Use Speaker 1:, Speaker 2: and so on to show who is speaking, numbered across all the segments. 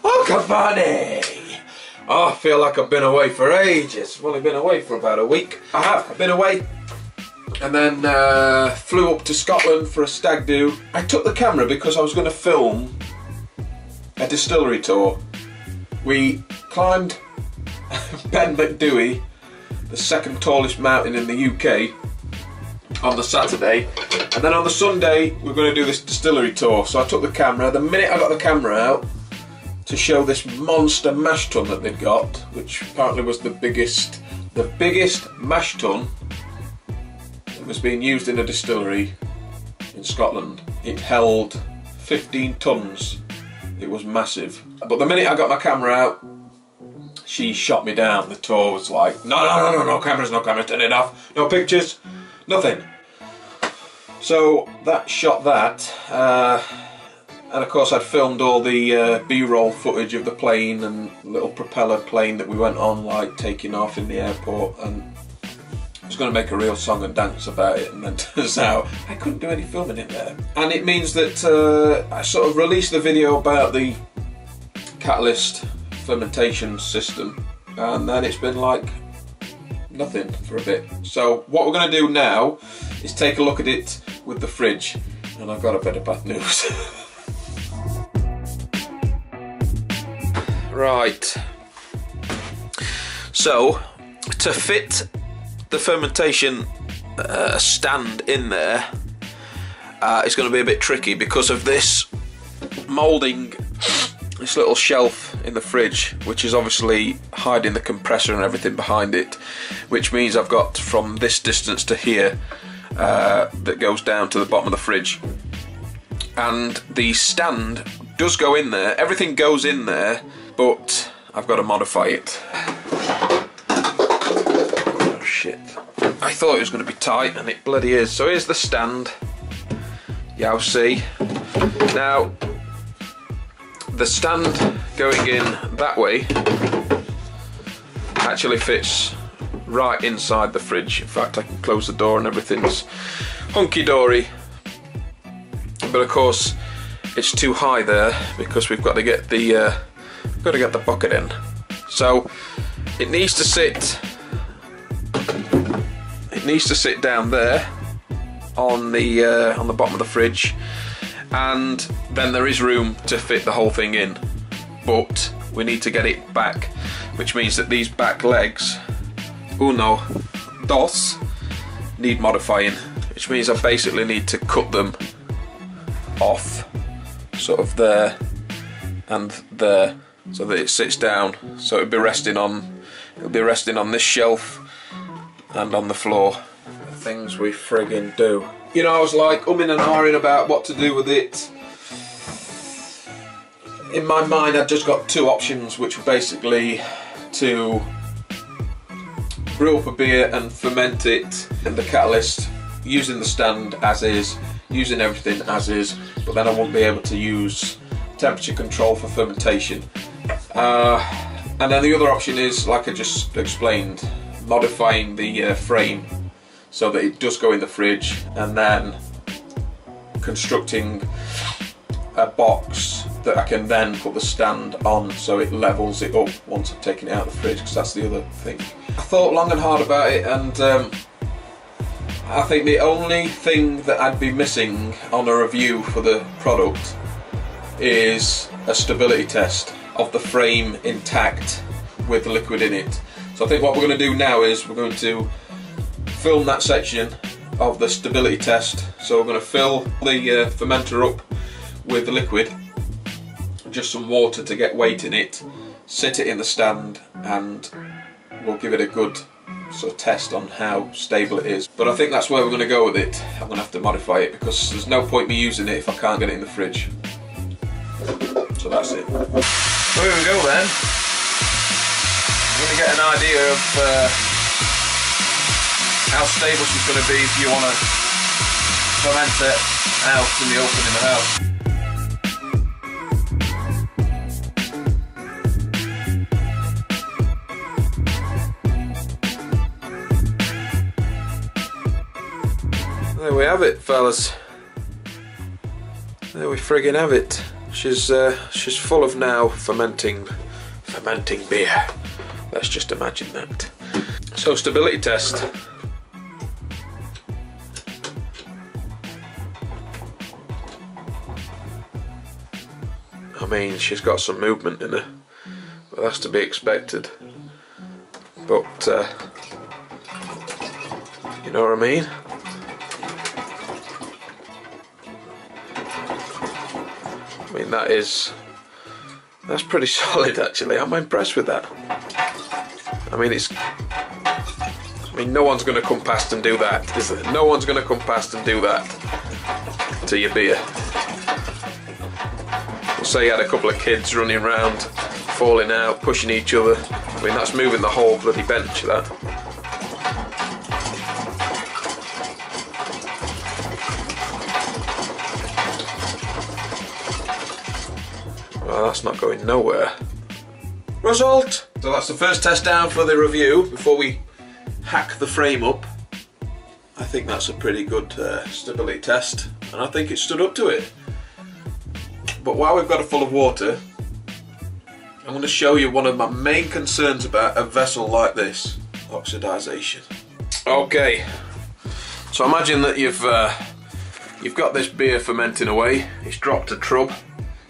Speaker 1: Oh, Cavani! Oh, I feel like I've been away for ages. I've only been away for about a week. I have. I've been away and then flew up to Scotland for a stag do. I took the camera because I was going to film a distillery tour. We climbed Ben Macdui, the second tallest mountain in the UK, on the Saturday, and then on the Sunday we're going to do this distillery tour. So I took the camera. The minute I got the camera out to show this monster mash tun that they'd got, which apparently was the biggest mash tun that was being used in a distillery in Scotland. It held 15 tons. It was massive. But the minute I got my camera out, she shot me down. The tour was like, no cameras, turn it off, no pictures, nothing. So that shot that, and of course I'd filmed all the B-roll footage of the plane and little propeller plane that we went on, like taking off in the airport, and I was going to make a real song and dance about it, and then turns out I couldn't do any filming in there. And it means that I sort of released the video about the catalyst fermentation system, and then it's been like nothing for a bit. So what we're going to do now is take a look at it with the fridge, and I've got a bit of bad news. Right, so to fit the fermentation stand in there, it's going to be a bit tricky because of this moulding, this little shelf in the fridge, which is obviously hiding the compressor and everything behind it, which means I've got from this distance to here that goes down to the bottom of the fridge, and the stand does go in there, everything goes in there, but I've got to modify it. Oh shit, I thought it was going to be tight and it bloody is. So here's the stand, you'll see. Now the stand going in that way actually fits right inside the fridge. In fact, I can close the door and everything's hunky-dory. But of course, it's too high there because we've got to get the bucket in. So it needs to sit. It needs to sit down there on the bottom of the fridge, and then there is room to fit the whole thing in. But we need to get it back, which means that these back legs, uno, dos, need modifying, which means I basically need to cut them off, sort of there and there, so that it sits down. So it'll be resting on this shelf and on the floor. The things we friggin' do. You know, I was like umming and ahhing about what to do with it. In my mind, I've just got two options, which were basically to brew up a beer and ferment it in the catalyst, using the stand as is, using everything as is, but then I won't be able to use temperature control for fermentation. And then the other option is, like I just explained, modifying the frame so that it does go in the fridge, and then constructing a box that I can then put the stand on so it levels it up once I've taken it out of the fridge, because that's the other thing. I thought long and hard about it, and I think the only thing that I'd be missing on a review for the product is a stability test of the frame intact with the liquid in it. So I think what we're going to do now is we're going to film that section of the stability test. So we're going to fill the fermenter up with the liquid, just some water to get weight in it, sit it in the stand, and we'll give it a good sort of test on how stable it is. But I think that's where we're going to go with it. I'm going to have to modify it because there's no point me using it if I can't get it in the fridge. So that's it. So here we go then. You're going to get an idea of how stable she's going to be if you want to ferment it out in the open in the house. There we have it, fellas. There we friggin' have it. she's full of now fermenting beer. Let's just imagine that. So stability test. I mean, she's got some movement in her, but that's to be expected. But you know what I mean? I mean, that's pretty solid actually. I'm impressed with that. I mean, no one's going to come past and do that, is there? No one's going to come past and do that to your beer. We'll say you had a couple of kids running around, falling out, pushing each other. I mean, that's moving the whole bloody bench, that. Well, that's not going nowhere. Result! So that's the first test down for the review before we hack the frame up. I think that's a pretty good stability test, and I think it stood up to it. But while we've got it full of water, I'm going to show you one of my main concerns about a vessel like this: oxidization. Okay, so imagine that you've got this beer fermenting away. It's dropped a trub,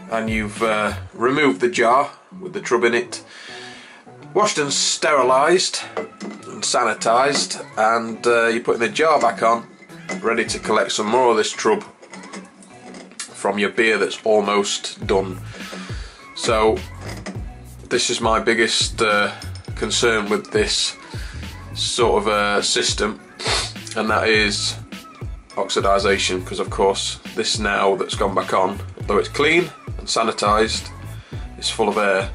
Speaker 1: and you've removed the jar with the trub in it, washed and sterilised and sanitised, and you're putting the jar back on, ready to collect some more of this trub from your beer that's almost done. So this is my biggest concern with this sort of system, and that is oxidization, because of course this now that's gone back on, though it's clean and sanitised, it's full of air,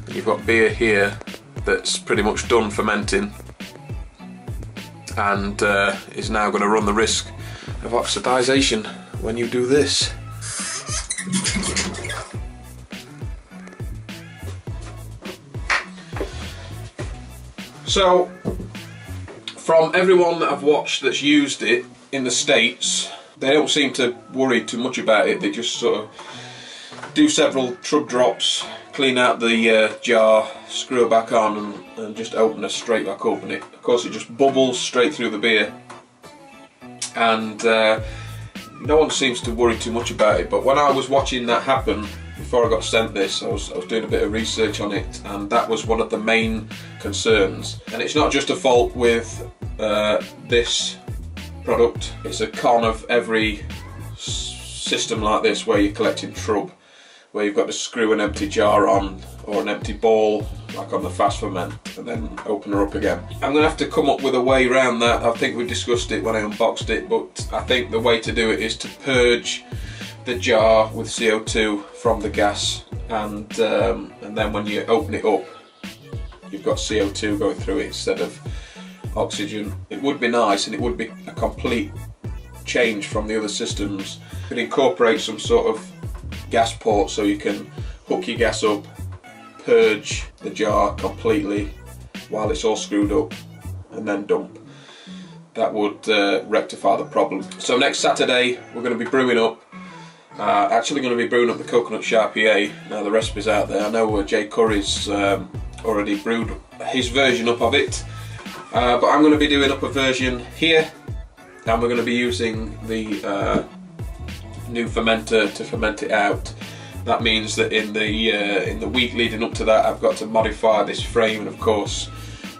Speaker 1: and you've got beer here that's pretty much done fermenting and is now going to run the risk of oxidization when you do this. So from everyone that I've watched that's used it in the States, they don't seem to worry too much about it. They just sort of do several trub drops, clean out the jar, screw it back on, and just open it straight back up, and of course it just bubbles straight through the beer, and no one seems to worry too much about it. But when I was watching that happen before I got sent this, I was doing a bit of research on it, and that was one of the main concerns. And it's not just a fault with this product, it's a con of every system like this where you're collecting trub, where you've got to screw an empty jar on, or an empty ball like on the fast ferment, and then open her up again. I'm going to have to come up with a way around that. I think we discussed it when I unboxed it, but I think the way to do it is to purge the jar with CO2 from the gas, and then when you open it up, you've got CO2 going through it instead of oxygen. It would be nice, and it would be a complete change from the other systems. You could incorporate some sort of gas port so you can hook your gas up, purge the jar completely while it's all screwed up, and then dump. That would rectify the problem. So next Saturday we're going to be brewing up, actually going to be brewing up the Coconut Shy PA. Now the recipe's out there. I know Jay Curry's already brewed his version up of it, but I'm going to be doing up a version here, and we're going to be using the new fermenter to ferment it out. That means that in the week leading up to that, I've got to modify this frame, and of course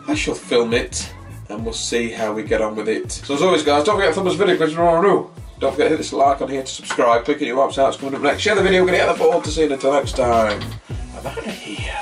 Speaker 1: I shall film it, and we'll see how we get on with it. So as always guys, don't forget to thumb this video because you're all new. Don't forget to hit this like on here to subscribe, click on your website, it's coming up next. Share the video, get out of the ball to see you until next time. I'm out of here.